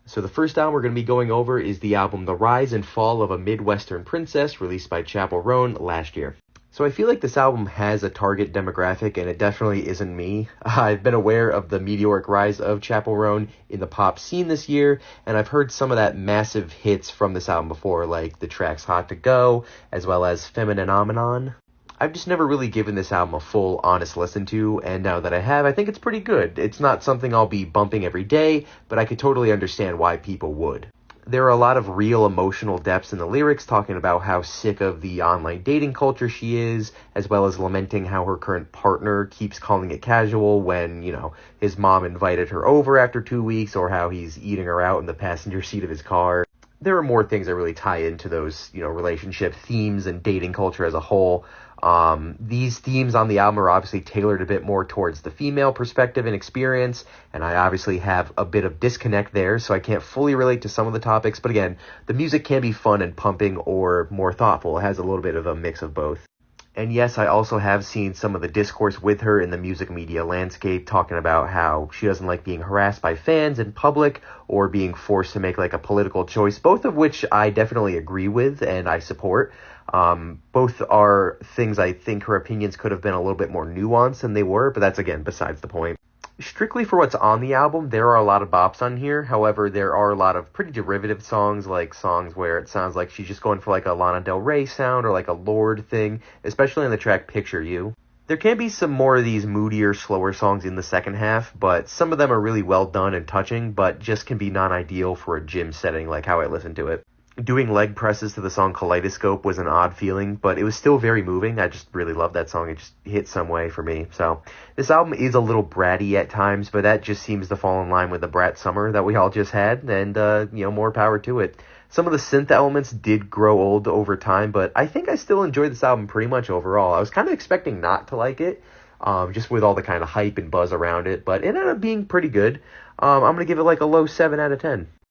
So the first album we're going to be going over is the album The Rise and Fall of a Midwestern Princess, released by Chappell Roan last year. So I feel like this album has a target demographic, and it definitely isn't me. I've been aware of the meteoric rise of Chappell Roan in the pop scene this year, and I've heard some of that massive hits from this album before, like the tracks Hot to Go, as well as Femininomenon. I've just never really given this album a full, honest listen to, and now that I have, I think it's pretty good. It's not something I'll be bumping every day, but I could totally understand why people would. There are a lot of real emotional depths in the lyrics, talking about how sick of the online dating culture she is, as well as lamenting how her current partner keeps calling it casual when, his mom invited her over after 2 weeks, or how he's eating her out in the passenger seat of his car. There are more things that really tie into those, relationship themes and dating culture as a whole. These themes on the album are obviously tailored a bit more towards the female perspective and experience, and I obviously have a bit of disconnect there, so I can't fully relate to some of the topics, but again, the music can be fun and pumping or more thoughtful. It has a little bit of a mix of both. And yes, I also have seen some of the discourse with her in the music media landscape, talking about how she doesn't like being harassed by fans in public or being forced to make like a political choice, both of which I definitely agree with and I support. Both are things I think her opinions could have been a little bit more nuanced than they were, but that's again besides the point. Strictly for what's on the album, there are a lot of bops on here. However, there are a lot of pretty derivative songs, like songs where it sounds like she's just going for like a Lana Del Rey sound or like a Lorde thing, especially on the track Picture You. There can be some more of these moodier, slower songs in the second half, but some of them are really well done and touching, but just can be non-ideal for a gym setting like how I listen to it. Doing leg presses to the song Kaleidoscope was an odd feeling, but it was still very moving. I just really love that song. It just hit some way for me. So this album is a little bratty at times, but that just seems to fall in line with the brat summer that we all just had, and, more power to it. Some of the synth elements did grow old over time, but I think I still enjoyed this album pretty much overall. I was kind of expecting not to like it, just with all the kind of hype and buzz around it, but it ended up being pretty good. I'm going to give it like a low 7 out of 10.